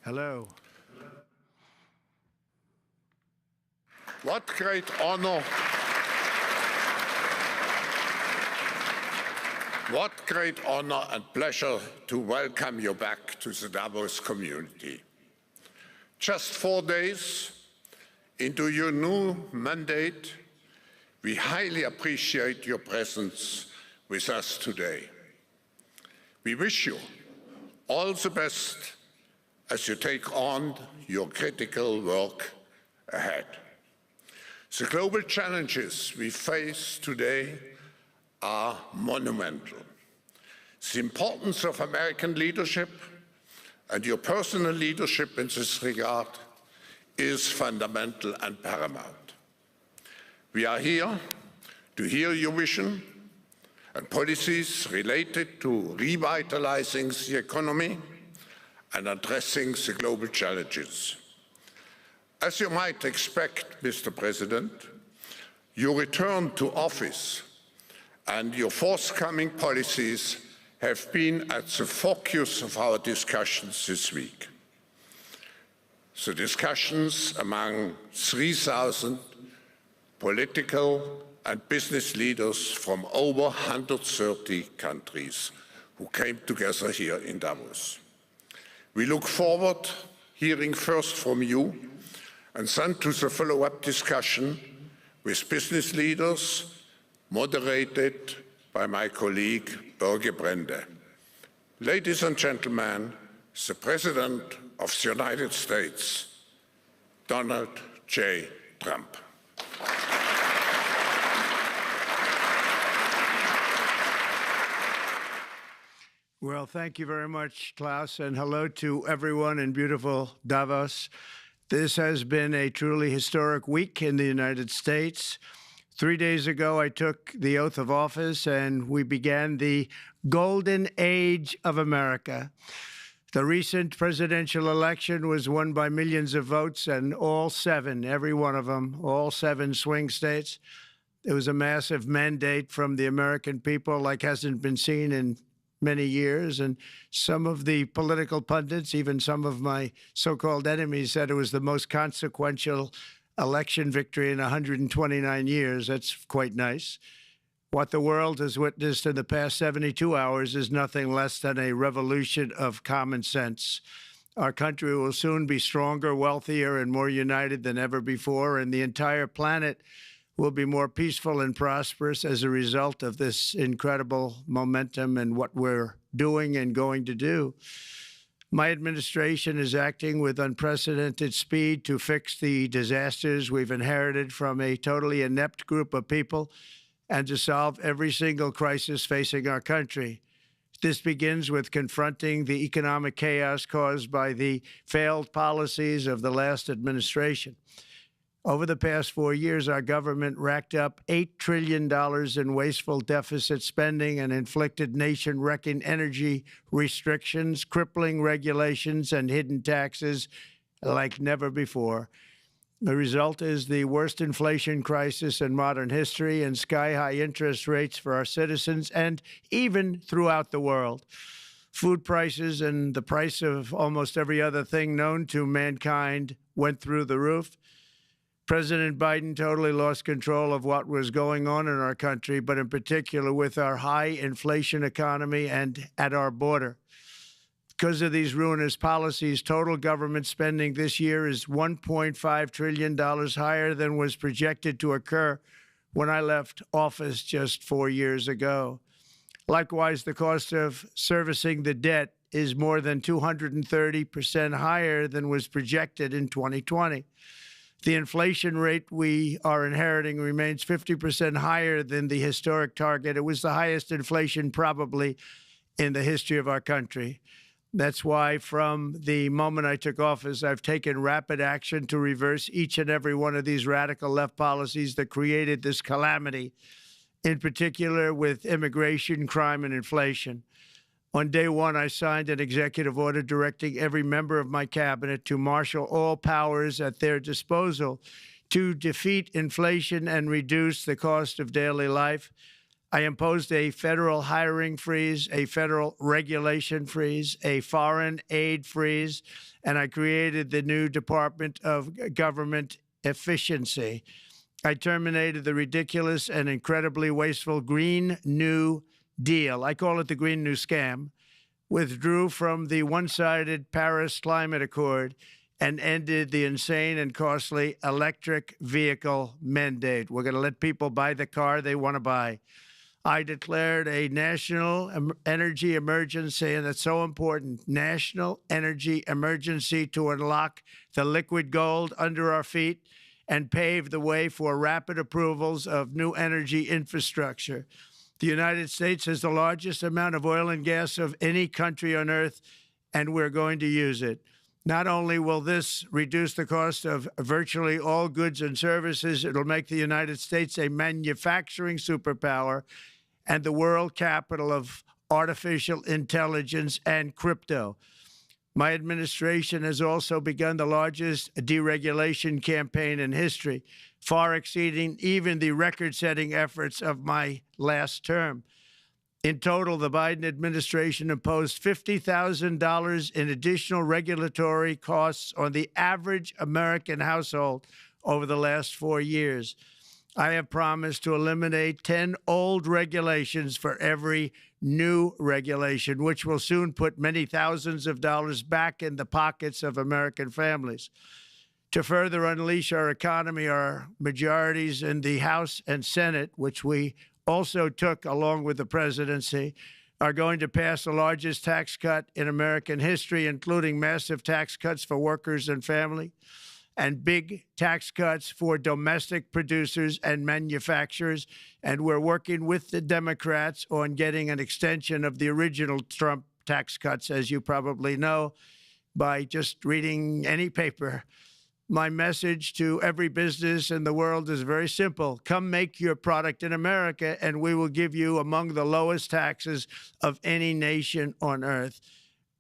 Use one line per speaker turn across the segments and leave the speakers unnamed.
Hello.
What great honor. What great honor and pleasure to welcome you back to the Davos community. Just 4 days into your new mandate, we highly appreciate your presence with us today. We wish you all the best as you take on your critical work ahead. The global challenges we face today are monumental. The importance of American leadership and your personal leadership in this regard is fundamental and paramount. We are here to hear your vision and policies related to revitalizing the economy and addressing the global challenges. As you might expect, Mr. President, your return to office and your forthcoming policies have been at the focus of our discussions this week. The discussions among 3,000 political and business leaders from over 130 countries who came together here in Davos. We look forward to hearing first from you and then to the follow-up discussion with business leaders, moderated by my colleague, Børge Brende. Ladies and gentlemen, the President of the United States, Donald J. Trump.
Well, thank you very much, Klaus, and hello to everyone in beautiful Davos. This has been a truly historic week in the United States. 3 days ago, I took the oath of office, and we began the golden age of America. The recent presidential election was won by millions of votes, and all 7, every one of them, all 7 swing states. It was a massive mandate from the American people like hasn't been seen in many years, and some of the political pundits, even some of my so-called enemies, said it was the most consequential election victory in 129 years. That's quite nice. What the world has witnessed in the past 72 hours is nothing less than a revolution of common sense. Our country will soon be stronger, wealthier, and more united than ever before, and the entire planet will be more peaceful and prosperous as a result of this incredible momentum and what we're doing and going to do. My administration is acting with unprecedented speed to fix the disasters we've inherited from a totally inept group of people and to solve every single crisis facing our country. This begins with confronting the economic chaos caused by the failed policies of the last administration. Over the past 4 years, our government racked up $8 trillion in wasteful deficit spending and inflicted nation-wrecking energy restrictions, crippling regulations, and hidden taxes like never before. The result is the worst inflation crisis in modern history and sky-high interest rates for our citizens and even throughout the world. Food prices and the price of almost every other thing known to mankind went through the roof. President Biden totally lost control of what was going on in our country, but in particular with our high inflation economy and at our border. Because of these ruinous policies, total government spending this year is $1.5 trillion higher than was projected to occur when I left office just 4 years ago. Likewise, the cost of servicing the debt is more than 230% higher than was projected in 2020. The inflation rate we are inheriting remains 50% higher than the historic target. It was the highest inflation probably in the history of our country. That's why from the moment I took office, I've taken rapid action to reverse each and every one of these radical left policies that created this calamity, in particular with immigration, crime, and inflation. On day one, I signed an executive order directing every member of my cabinet to marshal all powers at their disposal to defeat inflation and reduce the cost of daily life. I imposed a federal hiring freeze, a federal regulation freeze, a foreign aid freeze, and I created the new Department of Government Efficiency. I terminated the ridiculous and incredibly wasteful Green New Deal. I call it the Green New Scam. Withdrew from the one-sided Paris Climate Accord and ended the insane and costly electric vehicle mandate. We're going to let people buy the car they want to buy. I declared a national energy emergency, and that's so important, national energy emergency to unlock the liquid gold under our feet and pave the way for rapid approvals of new energy infrastructure. The United States has the largest amount of oil and gas of any country on earth, and we're going to use it. Not only will this reduce the cost of virtually all goods and services, it'll make the United States a manufacturing superpower and the world capital of artificial intelligence and crypto. My administration has also begun the largest deregulation campaign in history, far exceeding even the record-setting efforts of my last term. In total, the Biden administration imposed $50,000 in additional regulatory costs on the average American household over the last 4 years. I have promised to eliminate 10 old regulations for every new regulation, which will soon put many thousands of dollars back in the pockets of American families. To further unleash our economy, our majorities in the House and Senate, which we also took along with the presidency, are going to pass the largest tax cut in American history, including massive tax cuts for workers and family, and big tax cuts for domestic producers and manufacturers. And we're working with the Democrats on getting an extension of the original Trump tax cuts, as you probably know, by just reading any paper. My message to every business in the world is very simple. Come make your product in America, and we will give you among the lowest taxes of any nation on earth.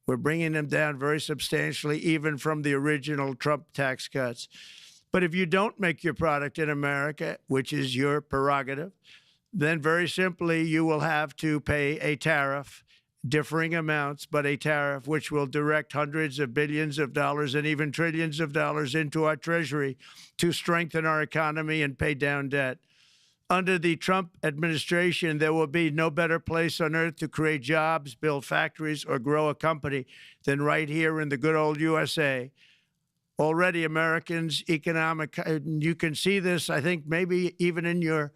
We're bringing them down very substantially, even from the original Trump tax cuts. But if you don't make your product in America, which is your prerogative, then very simply you will have to pay a tariff, differing amounts, but a tariff which will direct hundreds of billions of dollars and even trillions of dollars into our treasury to strengthen our economy and pay down debt. Under the Trump administration, there will be no better place on earth to create jobs, build factories, or grow a company than right here in the good old USA. Already, Americans' economic, you can see this, I think, maybe even in your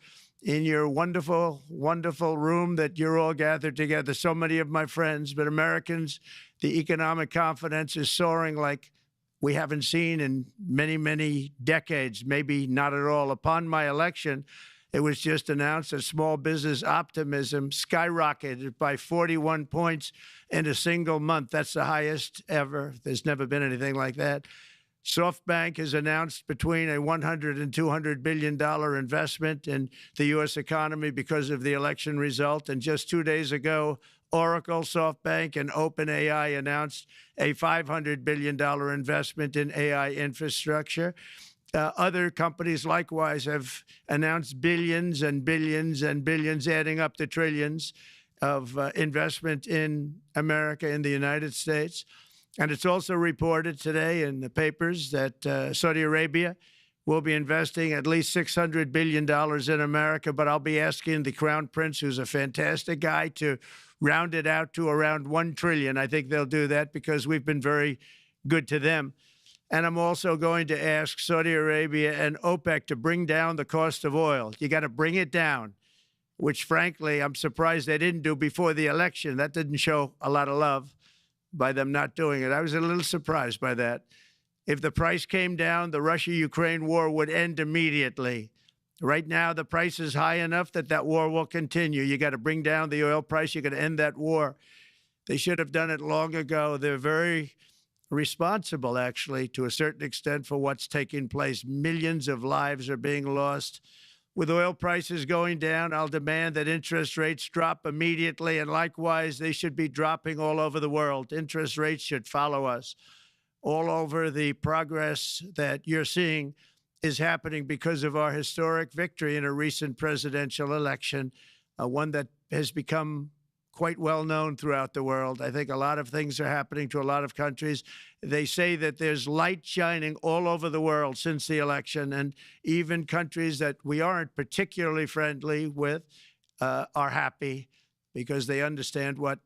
wonderful, wonderful room that you're all gathered together, so many of my friends, but Americans, the economic confidence is soaring like we haven't seen in many, many decades, maybe not at all. Upon my election, it was just announced that small business optimism skyrocketed by 41 points in a single month. That's the highest ever. There's never been anything like that. SoftBank has announced between a $100 and $200 billion investment in the U.S. economy because of the election result. And just 2 days ago, Oracle, SoftBank, and OpenAI announced a $500 billion investment in AI infrastructure. Other companies likewise have announced billions and billions and billions, adding up to trillions of investment in America, in the United States. And it's also reported today in the papers that Saudi Arabia will be investing at least $600 billion in America. But I'll be asking the Crown Prince, who's a fantastic guy, to round it out to around $1 trillion. I think they'll do that because we've been very good to them. And I'm also going to ask Saudi Arabia and OPEC to bring down the cost of oil. You got to bring it down, which, frankly, I'm surprised they didn't do before the election. That didn't show a lot of love by them not doing it. I was a little surprised by that. If the price came down, the Russia-Ukraine war would end immediately. Right now, the price is high enough that that war will continue. You got to bring down the oil price. You got to end that war. They should have done it long ago. They're very responsible, actually, to a certain extent, for what's taking place. Millions of lives are being lost. With oil prices going down, I'll demand that interest rates drop immediately, and likewise, they should be dropping all over the world. Interest rates should follow us. All over, the progress that you're seeing is happening because of our historic victory in a recent presidential election. one that has become quite well known throughout the world. I think a lot of things are happening to a lot of countries. They say that there's light shining all over the world since the election, and even countries that we aren't particularly friendly with are happy because they understand what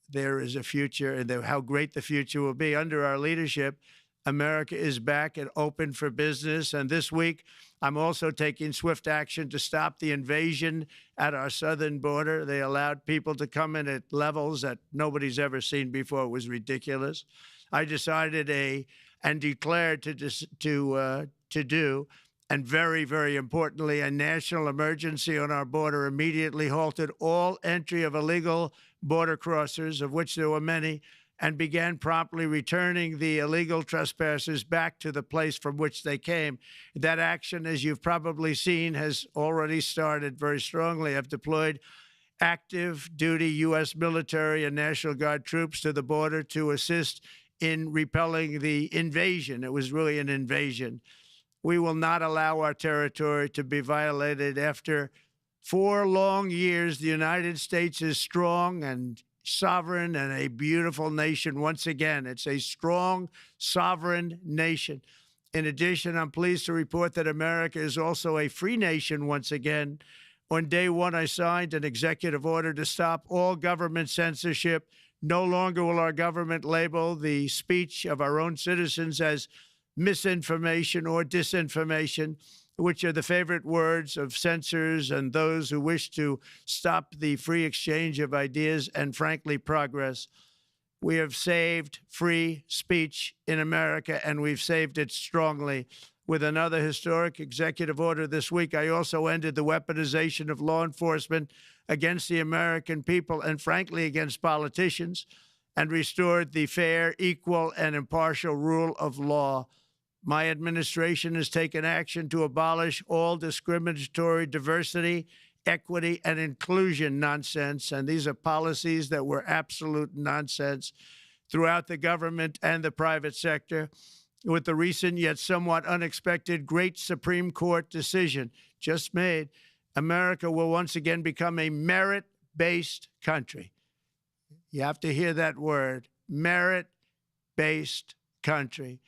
there is a future and how great the future will be. Under our leadership, America is back and open for business. And this week, I'm also taking swift action to stop the invasion at our southern border. They allowed people to come in at levels that nobody's ever seen before. It was ridiculous. I decided and declared to do, and very, very importantly, a national emergency on our border, immediately halted all entry of illegal border crossers, of which there were many, and began promptly returning the illegal trespassers back to the place from which they came. That action, as you've probably seen, has already started very strongly. I've deployed active duty U.S. military and National Guard troops to the border to assist in repelling the invasion. It was really an invasion. We will not allow our territory to be violated. After 4 long years, the United States is strong and sovereign and a beautiful nation once again. It's a strong, sovereign nation. In addition, I'm pleased to report that America is also a free nation once again. On day one, I signed an executive order to stop all government censorship. No longer will our government label the speech of our own citizens as misinformation or disinformation, which are the favorite words of censors and those who wish to stop the free exchange of ideas and, frankly, progress. We have saved free speech in America, and we've saved it strongly. With another historic executive order this week, I also ended the weaponization of law enforcement against the American people and, frankly, against politicians, and restored the fair, equal, and impartial rule of law. My administration has taken action to abolish all discriminatory diversity, equity, and inclusion nonsense. And these are policies that were absolute nonsense throughout the government and the private sector. With the recent yet somewhat unexpected great Supreme Court decision just made, America will once again become a merit-based country. You have to hear that word, merit-based country.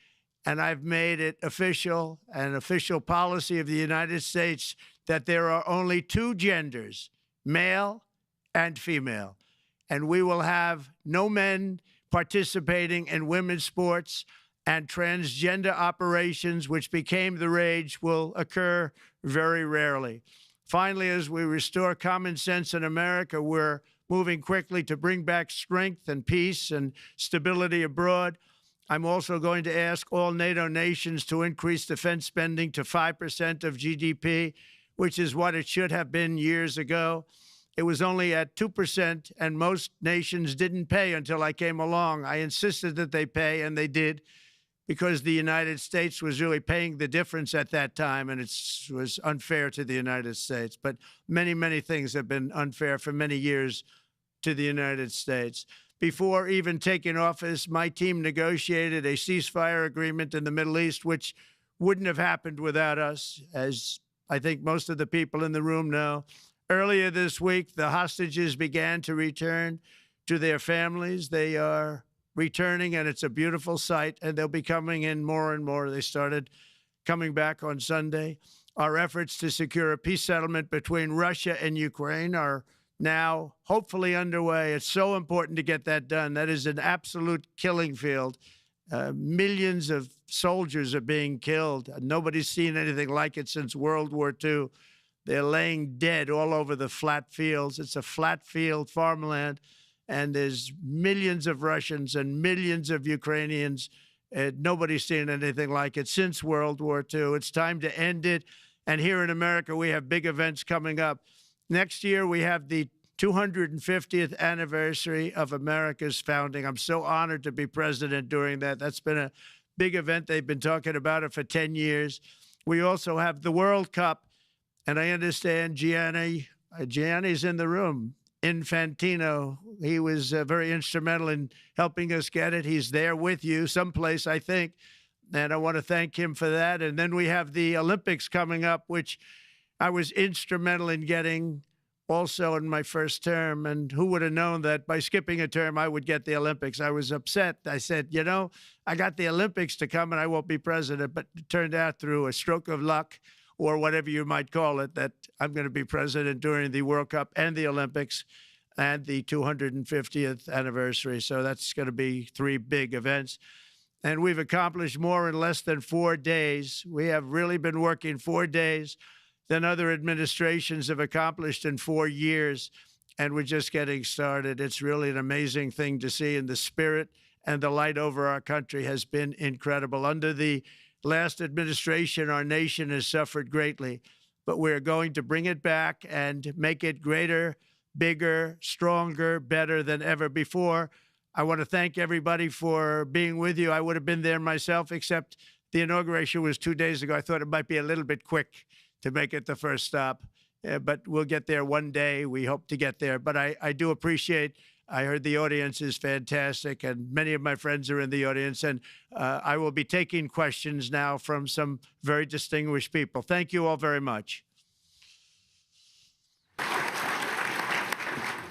And I've made it official, an official policy of the United States, that there are only 2 genders, male and female. And we will have no men participating in women's sports, and transgender operations, which became the rage, will occur very rarely. Finally, as we restore common sense in America, we're moving quickly to bring back strength and peace and stability abroad. I'm also going to ask all NATO nations to increase defense spending to 5% of GDP, which is what it should have been years ago. It was only at 2%, and most nations didn't pay until I came along. I insisted that they pay, and they did, because the United States was really paying the difference at that time, and it was unfair to the United States. But many, many things have been unfair for many years to the United States. Before even taking office, my team negotiated a ceasefire agreement in the Middle East, which wouldn't have happened without us, as I think most of the people in the room know. Earlier this week, the hostages began to return to their families. They are returning, and it's a beautiful sight, and they'll be coming in more and more. They started coming back on Sunday. Our efforts to secure a peace settlement between Russia and Ukraine are now hopefully underway. It's so important to get that done. That is an absolute killing field. Millions of soldiers are being killed. Nobody's seen anything like it since World War II. They're laying dead all over the flat fields. It's a flat field farmland, and there's millions of Russians and millions of Ukrainians. Nobody's seen anything like it since World War II. It's time to end it. And here in America, we have big events coming up. Next year, we have the 250th anniversary of America's founding. I'm so honored to be president during that. That's been a big event. They've been talking about it for 10 years. We also have the World Cup, and I understand Gianni's in the room. Infantino, he was very instrumental in helping us get it. He's there with you someplace, I think, and I want to thank him for that. And then we have the Olympics coming up, which I was instrumental in getting also in my first term. And who would have known that by skipping a term, I would get the Olympics? I was upset. I said, you know, I got the Olympics to come and I won't be president. But it turned out through a stroke of luck, or whatever you might call it, that I'm going to be president during the World Cup and the Olympics and the 250th anniversary. So that's going to be 3 big events. And we've accomplished more in less than 4 days. We have really been working 4 days than other administrations have accomplished in 4 years. And we're just getting started. It's really an amazing thing to see. And the spirit and the light over our country has been incredible. Under the last administration, our nation has suffered greatly, but we're going to bring it back and make it greater, bigger, stronger, better than ever before. I want to thank everybody for being with you. I would have been there myself, except the inauguration was 2 days ago. I thought it might be a little bit quick to make it the first stop, but we'll get there one day. We hope to get there. But I do appreciate, I heard the audience is fantastic, and many of my friends are in the audience, and I will be taking questions now from some very distinguished people. Thank you all very much.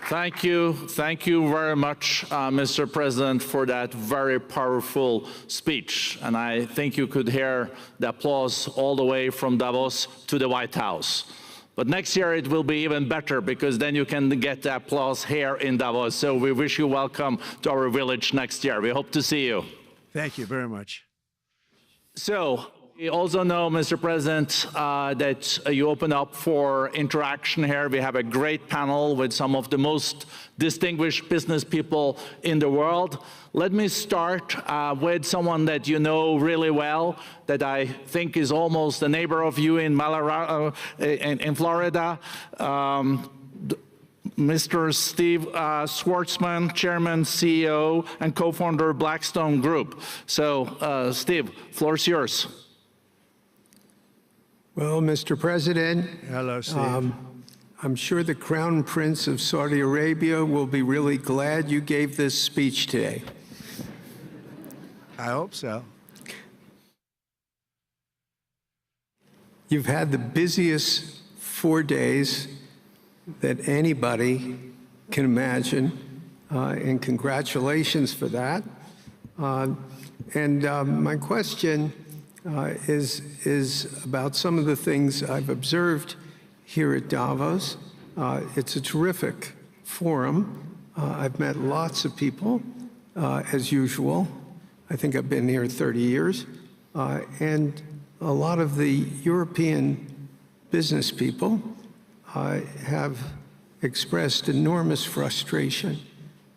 Thank you. Thank you very much, Mr. President, for that very powerful speech. And I think you could hear the applause all the way from Davos to the White House. But next year it will be even better, because then you can get the applause here in Davos. So we wish you welcome to our village next year. We hope to see you.
Thank you very much.
So we also know, Mr. President, that you open up for interaction here. We have a great panel with some of the most distinguished business people in the world. Let me start with someone that you know really well, that I think is almost a neighbor of you in Florida. Mr. Steve Schwarzman, Chairman, CEO, and co-founder of Blackstone Group. So, Steve, floor is yours.
Well, Mr. President,
Hello, Steve.
I'm sure the Crown Prince of Saudi Arabia will be really glad you gave this speech today.
I hope so.
You've had the busiest 4 days that anybody can imagine, and congratulations for that. My question is about some of the things I've observed here at Davos. It's a terrific forum. I've met lots of people, as usual. I think I've been here 30 years. And a lot of the European business people have expressed enormous frustration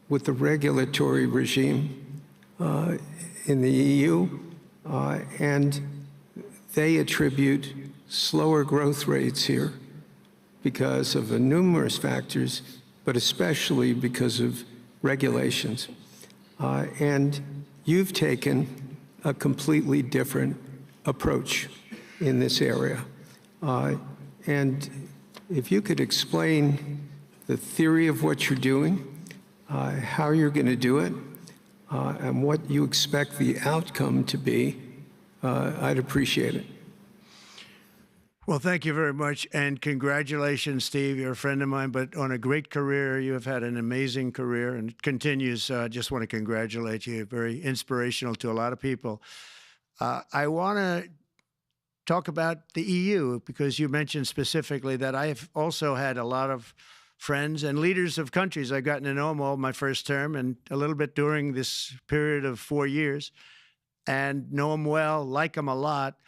with the regulatory regime in the EU. And they attribute slower growth rates here because of numerous factors, but especially because of regulations. And you've taken a completely different approach in this area. And if you could explain the theory of what you're doing, how you're going to do it, and what you expect the outcome to be, I'd appreciate it.
Well, thank you very much, and congratulations, Steve. You're a friend of mine, but on a great career. You have had an amazing career, and it continues. I just want to congratulate you. Very inspirational to a lot of people. I want to talk about the EU, because you mentioned specifically that I have also had a lot of friends and leaders of countries. I've gotten to know them all my first term and a little bit during this period of 4 years, and know them well, like them a lot,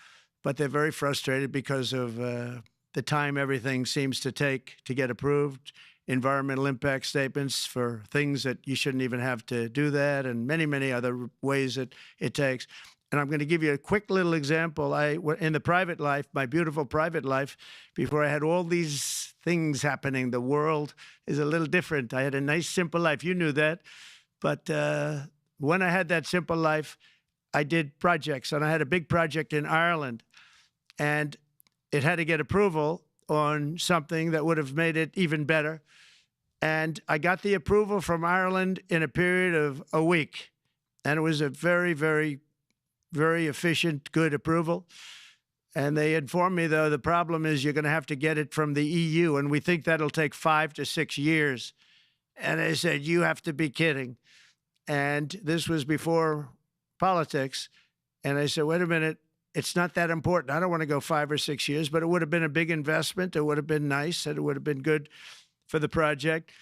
but they're very frustrated because of the time everything seems to take to get approved, environmental impact statements for things that you shouldn't even have to do that, and many, many other ways that it takes. And I'm going to give you a quick little example. In the private life, my beautiful private life, before I had all these things happening, the world is a little different. I had a nice, simple life. You knew that. But when I had that simple life, I did projects. And I had a big project in Ireland. And it had to get approval on something that would have made it even better. And I got the approval from Ireland in a period of a week. And it was a very, very, very efficient, good approval. And they informed me, though, the problem is you're going to have to get it from the EU, and we think that'll take 5 to 6 years. And I said, you have to be kidding. And this was before politics. And I said, wait a minute, it's not that important. I don't want to go 5 or 6 years, but it would have been a big investment. It would have been nice, and it would have been good for the project.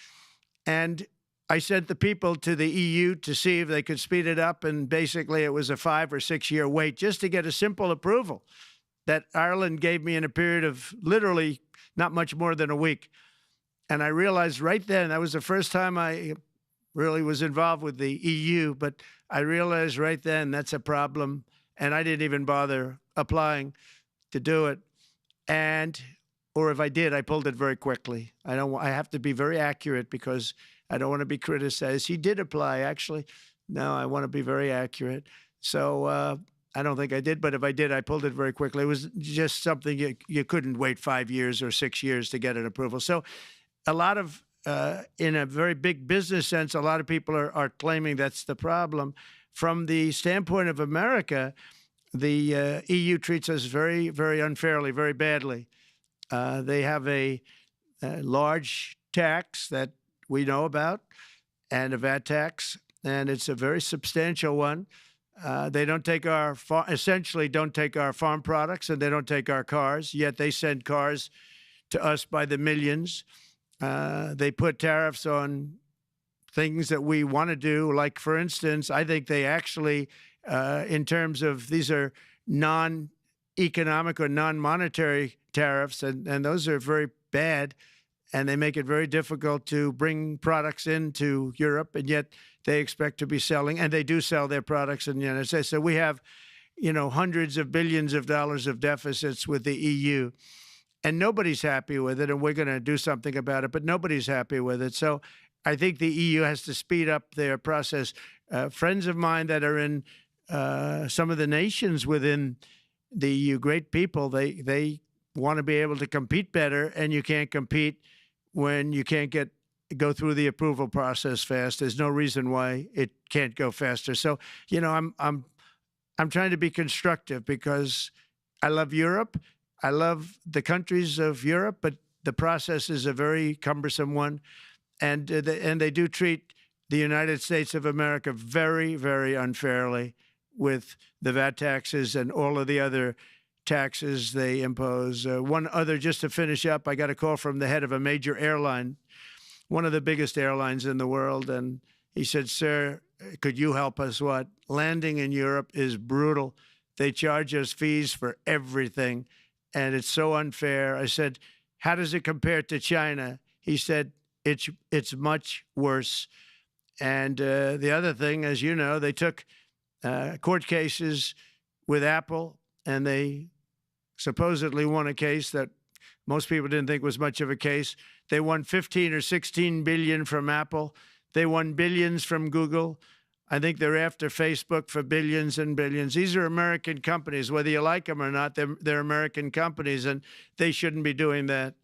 And I sent the people to the EU to see if they could speed it up. And basically, it was a 5 or 6 year wait just to get a simple approval that Ireland gave me in a period of literally not much more than a week. And I realized right then, that was the first time I really was involved with the EU, but I realized right then that's a problem. And I didn't even bother applying to do it. Or if I did, I pulled it very quickly. I have to be very accurate because I don't want to be criticized. He did apply, actually. No, I want to be very accurate. So I don't think I did, but if I did, I pulled it very quickly. It was just something you couldn't wait 5 years or 6 years to get an approval. So a lot of, in a very big business sense, a lot of people are claiming that's the problem. From the standpoint of America, the EU treats us very, very unfairly, very badly. They have a large tax that we know about, and a VAT tax, and it's a very substantial one. They don't take essentially don't take our farm products, and they don't take our cars, yet they send cars to us by the millions. They put tariffs on things that we want to do, like, for instance, I think they actually, in terms of these are non-economic or non-monetary tariffs, and those are very bad, and they make it very difficult to bring products into Europe, and yet they expect to be selling, and they do sell their products in the United States. So we have, hundreds of billions of dollars of deficits with the EU, and nobody's happy with it, and we're going to do something about it, but nobody's happy with it. So I think the EU has to speed up their process. Friends of mine that are in some of the nations within the EU, great people, they want to be able to compete better, and you can't compete when you can't go through the approval process fast. There's no reason why it can't go faster. So, I'm trying to be constructive because I love Europe. I love the countries of Europe, but the process is a very cumbersome one. And they do treat the United States of America very, very unfairly with the VAT taxes and all of the other taxes they impose. One other, just to finish up, I got a call from the head of a major airline, one of the biggest airlines in the world, and he said, sir, could you help us? What? Landing in Europe is brutal. They charge us fees for everything, and it's so unfair. I said, how does it compare to China? He said, it's much worse. And the other thing, as you know, they took court cases with Apple, and they supposedly won a case that most people didn't think was much of a case. They won 15 or 16 billion from Apple. They won billions from Google. I think they're after Facebook for billions and billions. These are American companies, whether you like them or not. They're American companies, and they shouldn't be doing that.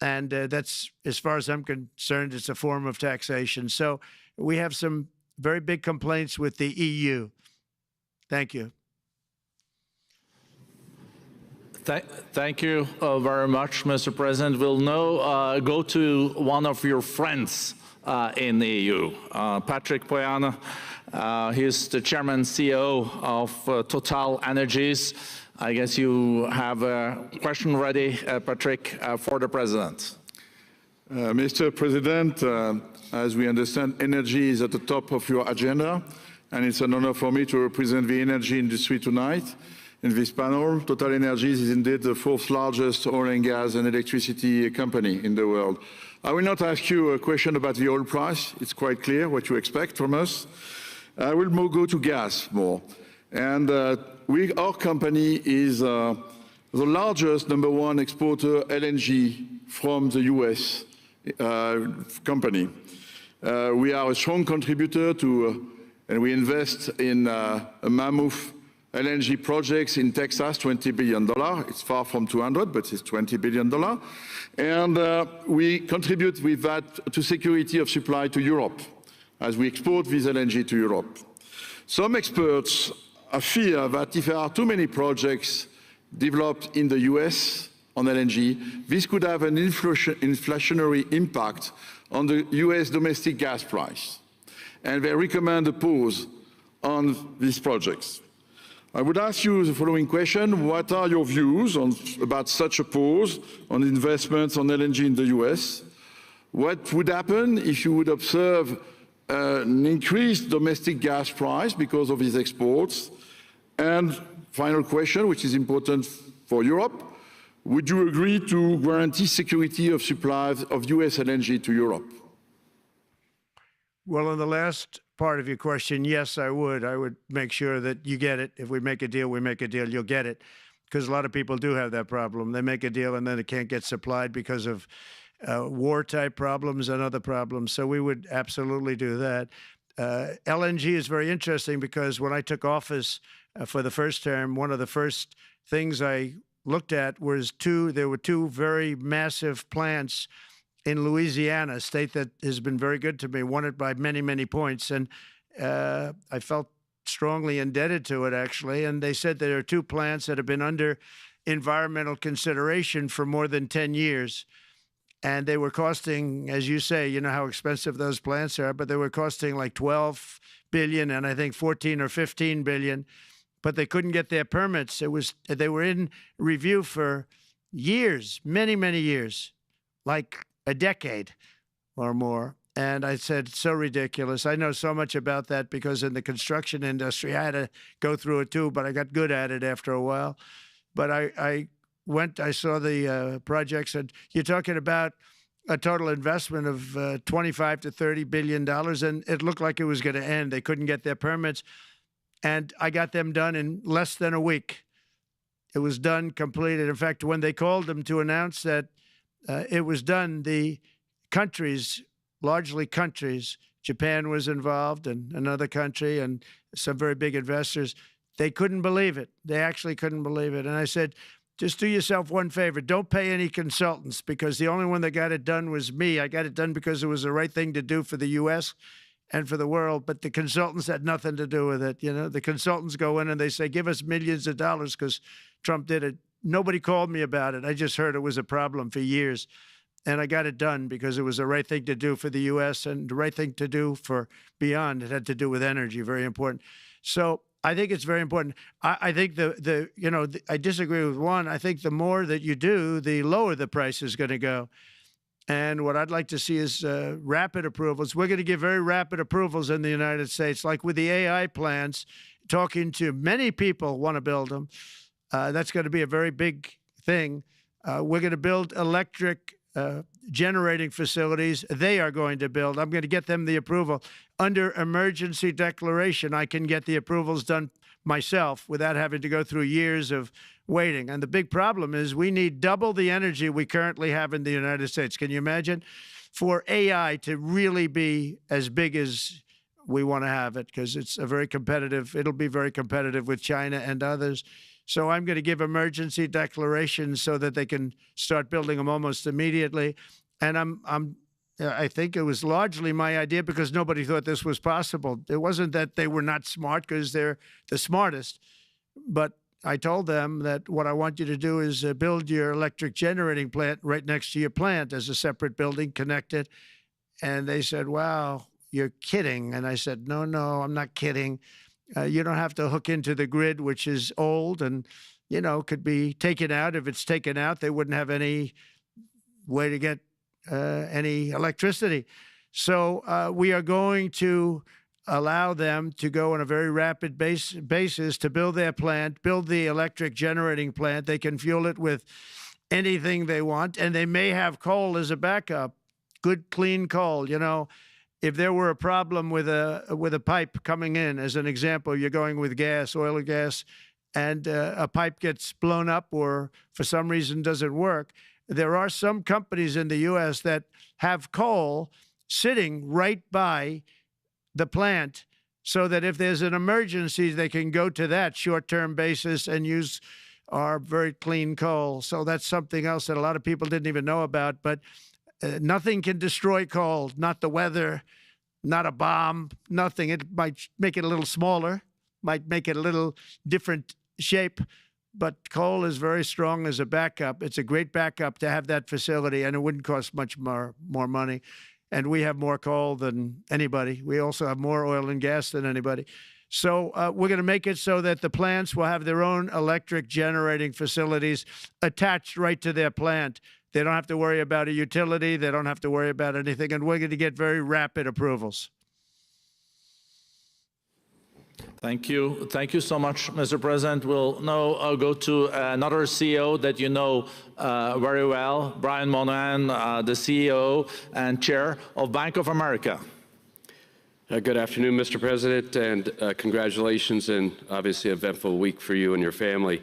And that's, as far as I'm concerned, it's a form of taxation. So we have some very big complaints with the EU. Thank you.
Thank you very much, Mr. President. We'll now go to one of your friends in the EU, Patrick Pouyanné. He's the chairman and CEO of Total Energies. I guess you have a question ready, Patrick, for the president.
Mr. President, as we understand, energy is at the top of your agenda, and it's an honor for me to represent the energy industry tonight. In this panel, Total Energies is indeed the fourth largest oil and gas and electricity company in the world. I will not ask you a question about the oil price. It's quite clear what you expect from us. I will go to gas more. And our company is the largest #1 exporter LNG from the US company. We are a strong contributor to, and we invest in a mammoth LNG projects in Texas, $20 billion. It's far from 200, but it's $20 billion. And we contribute with that to security of supply to Europe as we export this LNG to Europe. Some experts fear that if there are too many projects developed in the US on LNG, this could have an inflationary impact on the US domestic gas price. And they recommend a pause on these projects. I would ask you the following question. What are your views about such a pause on investments on LNG in the US? What would happen if you would observe an increased domestic gas price because of these exports? And final question, which is important for Europe, would you agree to guarantee security of supplies of US LNG to Europe?
Well, on the last part of your question, yes, I would. I would make sure that you get it. If we make a deal, we make a deal, you'll get it. Because a lot of people do have that problem. They make a deal and then it can't get supplied because of war-type problems and other problems. So we would absolutely do that. LNG is very interesting because when I took office for the first term, one of the first things I looked at was there were two very massive plants in Louisiana, a state that has been very good to me, won it by many, many points. And I felt strongly indebted to it, actually. And they said there are two plants that have been under environmental consideration for more than 10 years. And they were costing, as you say, you know how expensive those plants are, but they were costing like 12 billion and I think 14 or 15 billion, but they couldn't get their permits. They were in review for years, many, many years, like a decade or more. And I said, so ridiculous. I know so much about that because in the construction industry, I had to go through it too, but I got good at it after a while. But I saw the projects, and you're talking about a total investment of 25 to $30 billion, and it looked like it was going to end. They couldn't get their permits, and I got them done in less than a week. It was done, completed. In fact, when they called them to announce that it was done, the countries, largely countries, Japan was involved and another country and some very big investors, they couldn't believe it. They actually couldn't believe it. And I said, just do yourself one favor. Don't pay any consultants, because the only one that got it done was me. I got it done because it was the right thing to do for the U.S. and for the world, but the consultants had nothing to do with it. You know, the consultants go in and they say, give us millions of dollars because Trump did it. Nobody called me about it. I just heard it was a problem for years. And I got it done because it was the right thing to do for the U.S. and the right thing to do for beyond. It had to do with energy, very important. So I think it's very important. I think I disagree with one. I think the more that you do, the lower the price is going to go. And what I'd like to see is rapid approvals. We're going to give very rapid approvals in the United States, like with the AI plants, talking to many people want to build them. That's going to be a very big thing. We're going to build electric generating facilities. They are going to build. I'm going to get them the approval. Under emergency declaration, I can get the approvals done myself without having to go through years of waiting. And the big problem is we need double the energy we currently have in the United States. Can you imagine? For AI to really be as big as we want to have it, because it's a very competitive, it'll be very competitive with China and others. So I'm going to give emergency declarations so that they can start building them almost immediately. And I think it was largely my idea because nobody thought this was possible. It wasn't that they were not smart, because they're the smartest. But I told them that what I want you to do is build your electric generating plant right next to your plant as a separate building, connected. And they said, wow, you're kidding. And I said, no, I'm not kidding. You don't have to hook into the grid, which is old and, could be taken out. If it's taken out, they wouldn't have any way to get any electricity. So we are going to allow them to go on a very rapid basis to build their plant, build the electric generating plant. They can fuel it with anything they want, and they may have coal as a backup, good, clean coal, If there were a problem with a pipe coming in, as an example, you're going with gas, oil or gas, and a pipe gets blown up or for some reason doesn't work, there are some companies in the U.S. that have coal sitting right by the plant so that if there's an emergency, they can go to that short-term basis and use our very clean coal. So that's something else that a lot of people didn't even know about, but nothing can destroy coal, not the weather, not a bomb, nothing. It might make it a little smaller, might make it a little different shape, but coal is very strong as a backup. It's a great backup to have that facility, and it wouldn't cost much more money. And we have more coal than anybody. We also have more oil and gas than anybody. So we're going to make it so that the plants will have their own electric generating facilities attached right to their plant. They don't have to worry about a utility. They don't have to worry about anything. And we're going to get very rapid approvals.
Thank you. Thank you so much, Mr. President. We'll now go to another CEO that you know very well, Brian Moynihan, the CEO and Chair of Bank of America.
Good afternoon, Mr. President, and congratulations and obviously an eventful week for you and your family.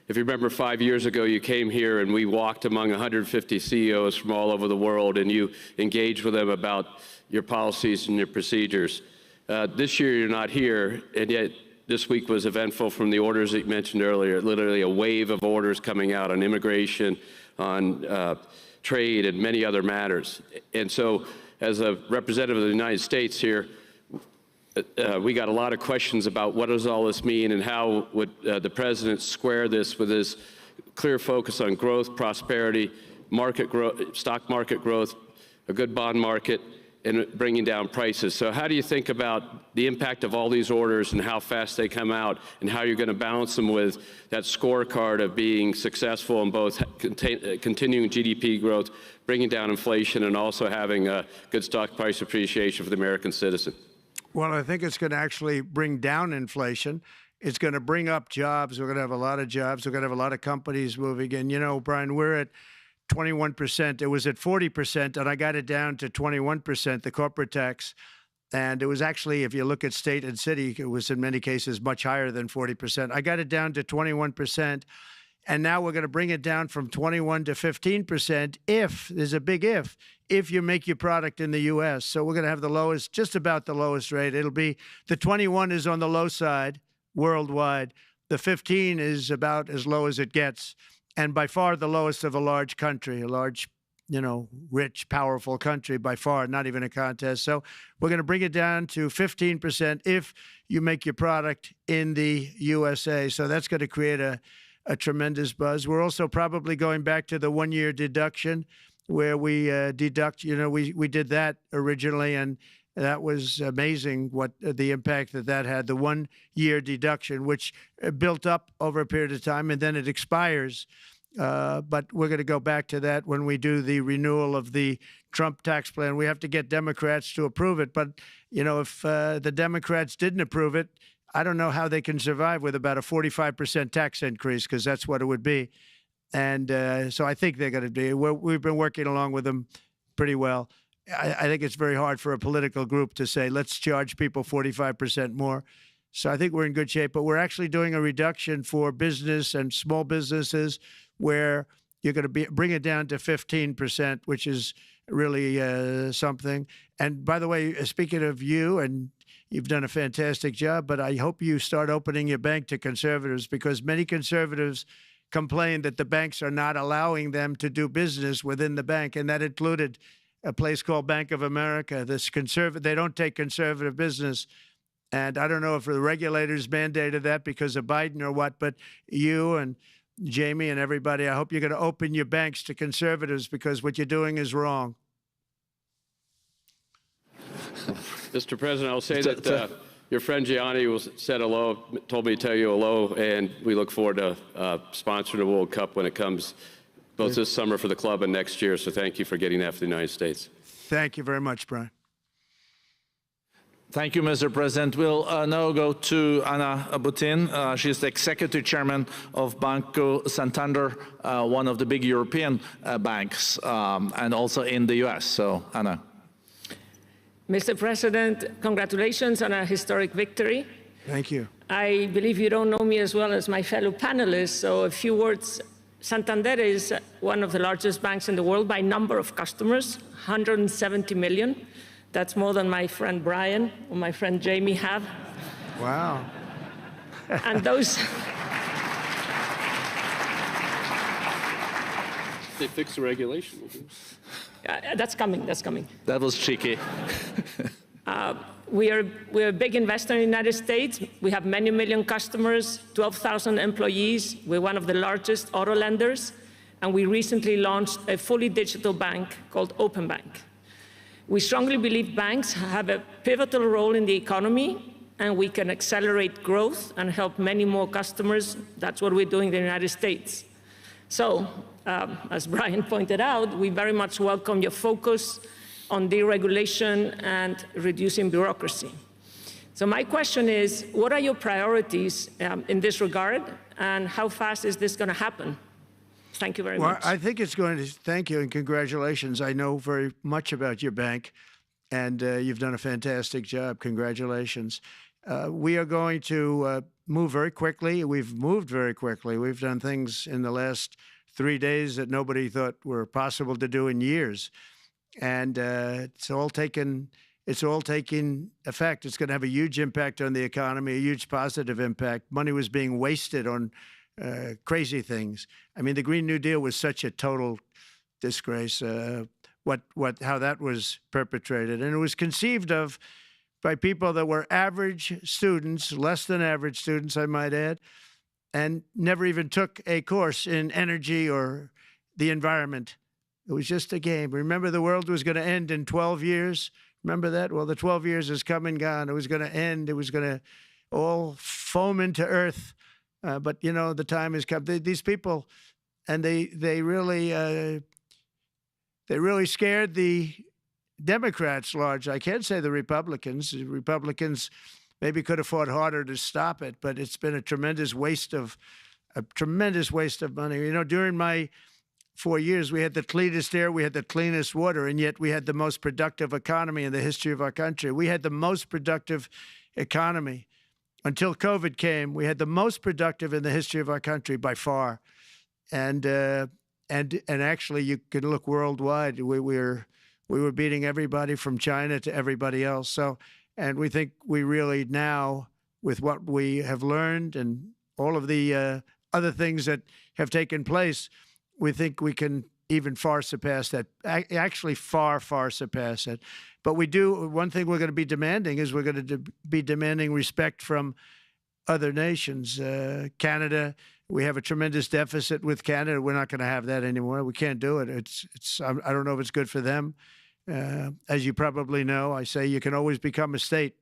If you remember 5 years ago, you came here and we walked among 150 CEOs from all over the world and you engaged with them about your policies and your procedures. This year you're not here, and yet this week was eventful from the orders that you mentioned earlier, literally a wave of orders coming out on immigration, on trade, and many other matters. And so as a representative of the United States here, we got a lot of questions about what does all this mean and how would the president square this with his clear focus on growth, prosperity, market growth, stock market growth, a good bond market, and bringing down prices. So how do you think about the impact of all these orders and how fast they come out and how you're going to balance them with that scorecard of being successful in both continuing GDP growth, bringing down inflation, and also having a good stock price appreciation for the American citizen?
Well, I think it's going to actually bring down inflation. It's going to bring up jobs. We're going to have a lot of jobs. We're going to have a lot of companies moving in. You know, Brian, we're at 21%. It was at 40%, and I got it down to 21%, the corporate tax. And it was actually, if you look at state and city, it was in many cases much higher than 40%. I got it down to 21%. And now we're going to bring it down from 21 to 15% if, there's a big if you make your product in the U.S. So we're going to have the lowest, just about the lowest rate. It'll be, the 21 is on the low side worldwide. The 15 is about as low as it gets. And by far the lowest of a large country, a large, you know, rich, powerful country by far, not even a contest. So we're going to bring it down to 15% if you make your product in the USA. So that's going to create a tremendous buzz. We're also probably going back to the one-year deduction where we deduct, you know, we did that originally, and that was amazing what the impact that had, the one-year deduction, which built up over a period of time, and then it expires. But we're going to go back to that when we do the renewal of the Trump tax plan. We have to get Democrats to approve it. But, you know, if the Democrats didn't approve it, I don't know how they can survive with about a 45% tax increase, because that's what it would be. And so I think they're going to be. We've been working along with them pretty well. I think it's very hard for a political group to say, let's charge people 45% more. So I think we're in good shape. But we're actually doing a reduction for business and small businesses where you're going to bring it down to 15%, which is really something. And by the way, speaking of you, and you've done a fantastic job, but I hope you start opening your bank to conservatives, because many conservatives complain that the banks are not allowing them to do business within the bank, and that included a place called Bank of America. They don't take conservative business. And I don't know if the regulators mandated that because of Biden or what, but you and Jamie and everybody, I hope you're going to open your banks to conservatives, because what you're doing is wrong.
Mr. President, I'll say that your friend Gianni said hello, told me to tell you hello, and we look forward to sponsoring the World Cup when it comes, both this summer for the club and next year. So thank you for getting that for the United States.
Thank you very much, Brian.
Thank you, Mr. President. We'll now go to Ana Butin. She's the Executive Chairman of Banco Santander, one of the big European banks, and also in the U.S. So, Ana.
Mr. President, congratulations on a historic victory.
Thank you.
I believe you don't know me as well as my fellow panelists, so a few words. Santander is one of the largest banks in the world by number of customers, 170 million. That's more than my friend Brian or my friend Jamie have.
Wow.
And those...
They fixed the regulation.
That's coming, that's coming.
That was cheeky.
we're a big investor in the United States. We have many million customers, 12,000 employees. We're one of the largest auto lenders. And we recently launched a fully digital bank called Open Bank. We strongly believe banks have a pivotal role in the economy, and we can accelerate growth and help many more customers. That's what we're doing in the United States. So, as Brian pointed out, we very much welcome your focus on deregulation and reducing bureaucracy. So my question is, what are your priorities in this regard, and how fast is this going to happen? Thank you very much.
Well, I think it's going to, thank you and congratulations. I know very much about your bank, and you've done a fantastic job. Congratulations. We are going to move very quickly. We've moved very quickly. We've done things in the last 3 days that nobody thought were possible to do in years. And it's all taking effect. It's going to have a huge impact on the economy, a huge positive impact. Money was being wasted on crazy things. I mean, the Green New Deal was such a total disgrace, how that was perpetrated. And it was conceived of by people that were average students, less than average students, I might add, and never even took a course in energy or the environment. It was just a game. Remember, the world was going to end in 12 years? Remember that? Well, the 12 years has come and gone. It was going to end. It was going to all foam into earth. But, you know, the time has come. These people, and they really scared the Democrats large. I can't say the Republicans. The Republicans maybe could have fought harder to stop it, but it's been a tremendous waste of money. You know, during my 4 years, we had the cleanest air, we had the cleanest water, and yet we had the most productive economy in the history of our country. We had the most productive economy. Until COVID came, we had the most productive in the history of our country by far. And actually, you can look worldwide. We were beating everybody from China to everybody else. So, and we think we really now, with what we have learned and all of the other things that have taken place, we think we can even far surpass that, actually far, far surpass it. But we do, one thing we're going to be demanding is we're going to be demanding respect from other nations. Canada, we have a tremendous deficit with Canada. We're not going to have that anymore. We can't do it. I don't know if it's good for them. As you probably know, I say you can always become a state.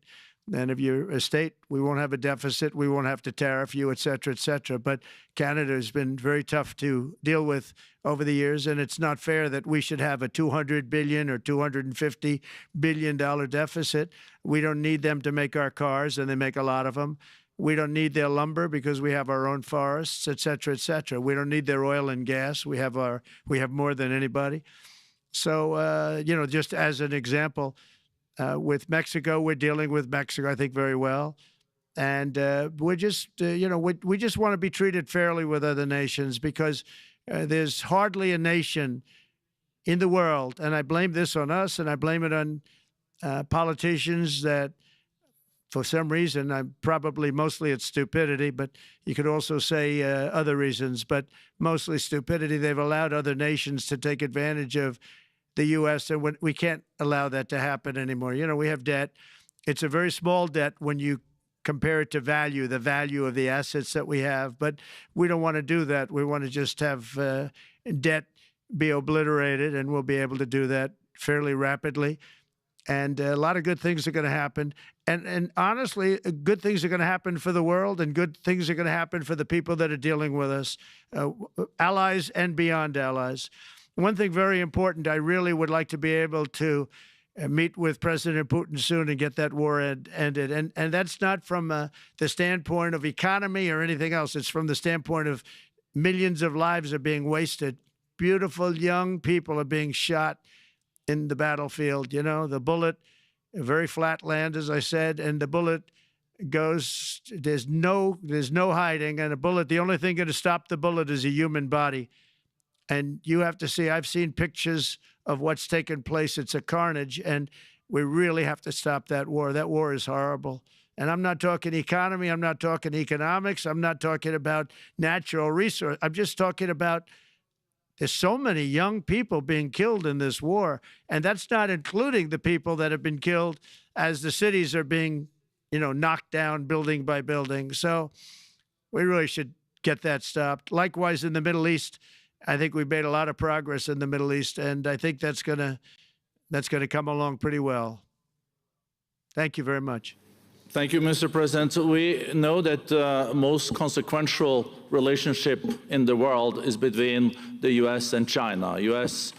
And if you're a state, we won't have a deficit. We won't have to tariff you, et cetera, et cetera. But Canada has been very tough to deal with over the years, and it's not fair that we should have a $200 billion or $250 billion deficit. We don't need them to make our cars, and they make a lot of them. We don't need their lumber because we have our own forests, et cetera, et cetera. We don't need their oil and gas. We have more than anybody. So, you know, just as an example, with Mexico, we're dealing with Mexico, I think, very well. And we're just, you know, we just want to be treated fairly with other nations because there's hardly a nation in the world, and I blame this on us, and I blame it on politicians that, for some reason, mostly it's stupidity, but you could also say other reasons, but mostly stupidity. They've allowed other nations to take advantage of the U.S., and we can't allow that to happen anymore. You know, we have debt. It's a very small debt when you compare it to the value of the assets that we have, but we don't want to do that. We want to just have debt be obliterated, and we'll be able to do that fairly rapidly. And a lot of good things are going to happen. And honestly, good things are going to happen for the world, and good things are going to happen for the people that are dealing with us, allies and beyond allies. One thing very important, I really would like to be able to meet with President Putin soon and get that war ended. And that's not from the standpoint of economy or anything else. It's from the standpoint of millions of lives are being wasted. Beautiful young people are being shot in the battlefield. You know, the bullet, very flat land, as I said, and the bullet goes, there's no hiding. And a bullet, the only thing going to stop the bullet is a human body. And you have to see, I've seen pictures of what's taken place. It's a carnage, and we really have to stop that war. That war is horrible. And I'm not talking economy. I'm not talking economics. I'm not talking about natural resource. I'm just talking about there's so many young people being killed in this war. And that's not including the people that have been killed as the cities are being, knocked down building by building. So we really should get that stopped. Likewise, in the Middle East, I think we've made a lot of progress in the Middle East, and I think that's gonna come along pretty well. Thank you very much.
Thank you, Mr. President. We know that the most consequential relationship in the world is between the U.S. and China. U.S.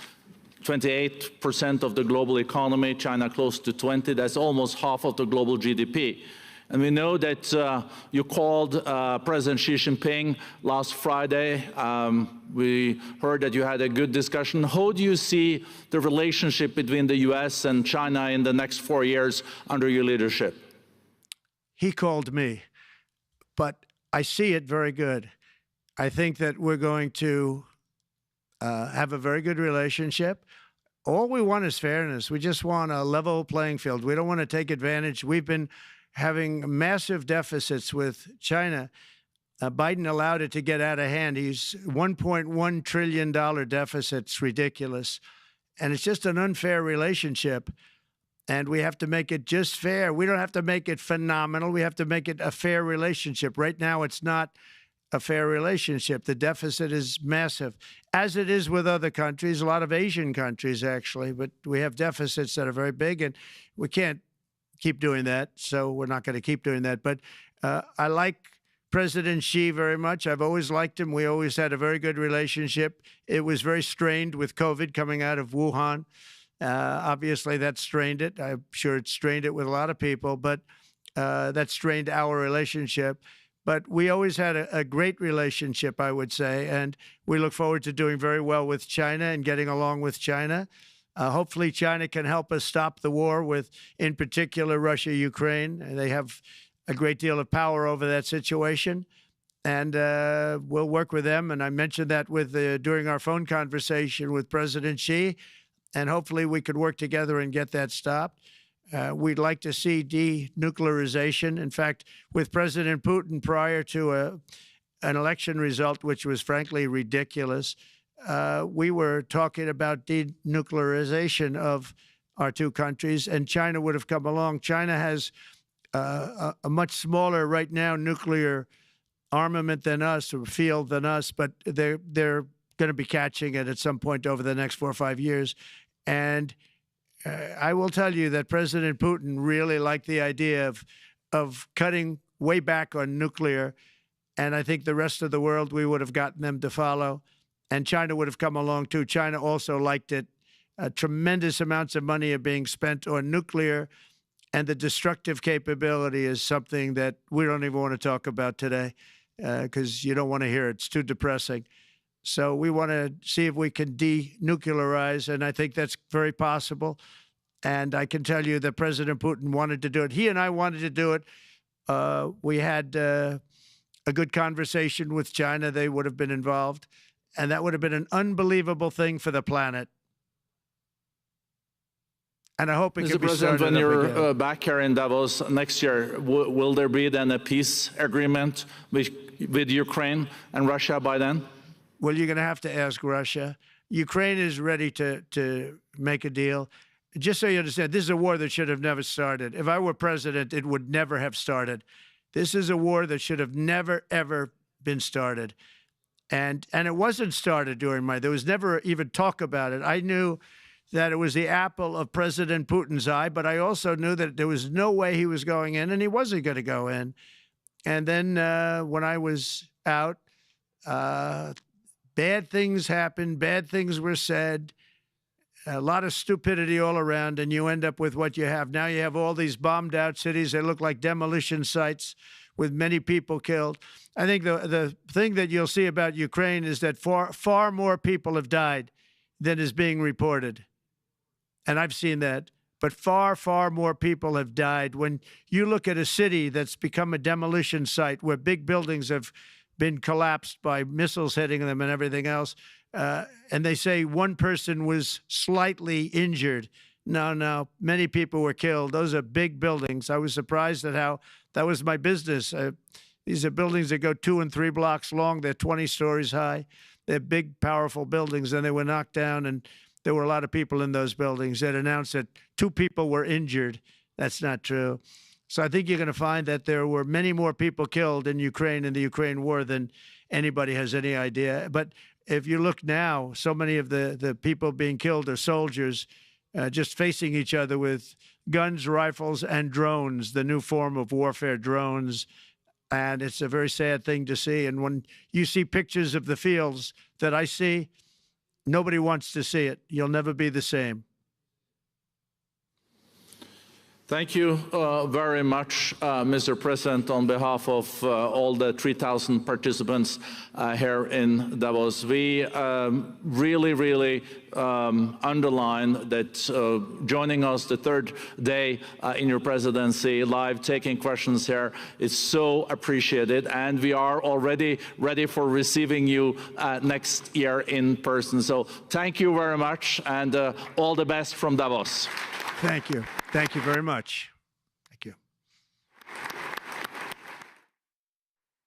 28% of the global economy, China close to 20. That's almost half of the global GDP. And we know that you called President Xi Jinping last Friday. We heard that you had a good discussion. How do you see the relationship between the U.S. and China in the next 4 years under your leadership?
He called me, but I see it very good. I think that we're going to have a very good relationship. All we want is fairness. We just want a level playing field. We don't want to take advantage. We've been having massive deficits with China. Biden allowed it to get out of hand. He's $1.1 trillion deficit. It's ridiculous. And it's just an unfair relationship. And we have to make it just fair. We don't have to make it phenomenal. We have to make it a fair relationship. Right now, it's not a fair relationship. The deficit is massive, as it is with other countries, a lot of Asian countries, actually. But we have deficits that are very big, and we can't keep doing that. So we're not going to keep doing that. But I like President Xi very much. I've always liked him. We always had a very good relationship. It was very strained with COVID coming out of Wuhan. Obviously, that strained it. I'm sure it strained it with a lot of people, but that strained our relationship. But we always had a great relationship, I would say, and we look forward to doing very well with China and getting along with China. Hopefully, China can help us stop the war with, in particular, Russia, Ukraine. They have a great deal of power over that situation, and we'll work with them. And I mentioned that during our phone conversation with President Xi. And hopefully we could work together and get that stopped. We'd like to see denuclearization. In fact, with President Putin, prior to an election result, which was frankly ridiculous, we were talking about denuclearization of our two countries, and China would have come along. China has a much smaller, right now, nuclear armament than us, or field than us, but they're going to be catching it at some point over the next 4 or 5 years. And I will tell you that President Putin really liked the idea of cutting way back on nuclear. And I think the rest of the world, we would have gotten them to follow. And China would have come along, too. China also liked it. Tremendous amounts of money are being spent on nuclear. And the destructive capability is something that we don't even want to talk about today because you don't want to hear it. It's too depressing. So we want to see if we can denuclearize, and I think that's very possible. And I can tell you that President Putin wanted to do it. He and I wanted to do it. We had a good conversation with China. They would have been involved, and that would have been an unbelievable thing for the planet. And I hope it can be started up again.
Mr. President, when you're back here in Davos next year, will there be then a peace agreement with Ukraine and Russia by then?
Well, you're going to have to ask Russia. Ukraine is ready to make a deal. Just so you understand, this is a war that should have never started. If I were president, it would never have started. This is a war that should have never, ever been started. And it wasn't started during there was never even talk about it. I knew that it was the apple of President Putin's eye, but I also knew that there was no way he was going in, and he wasn't going to go in. And then when I was out, bad things happened, bad things were said, a lot of stupidity all around, and you end up with what you have. Now you have all these bombed out cities that look like demolition sites with many people killed. I think the thing that you'll see about Ukraine is that far more people have died than is being reported. And I've seen that. But far, far more people have died. When you look at a city that's become a demolition site where big buildings have been collapsed by missiles hitting them and everything else, and they say one person was slightly injured. No, many people were killed. Those are big buildings. I was surprised at how that was my business. These are buildings that go 2 and 3 blocks long. They're 20 stories high. They're big, powerful buildings, and they were knocked down, and there were a lot of people in those buildings. That announced that 2 people were injured. That's not true. So I think you're going to find that there were many more people killed in Ukraine in the Ukraine war than anybody has any idea. But if you look now, so many of the people being killed are soldiers just facing each other with guns, rifles, and drones, the new form of warfare, drones. And it's a very sad thing to see. And when you see pictures of the fields that I see, nobody wants to see it. You'll never be the same.
Thank you very much, Mr. President, on behalf of all the 3,000 participants here in Davos. We really underline that joining us the third day in your presidency, live taking questions here is so appreciated, and we are already ready for receiving you next year in person. So thank you very much, and all the best from Davos.
Thank you. Thank you very much.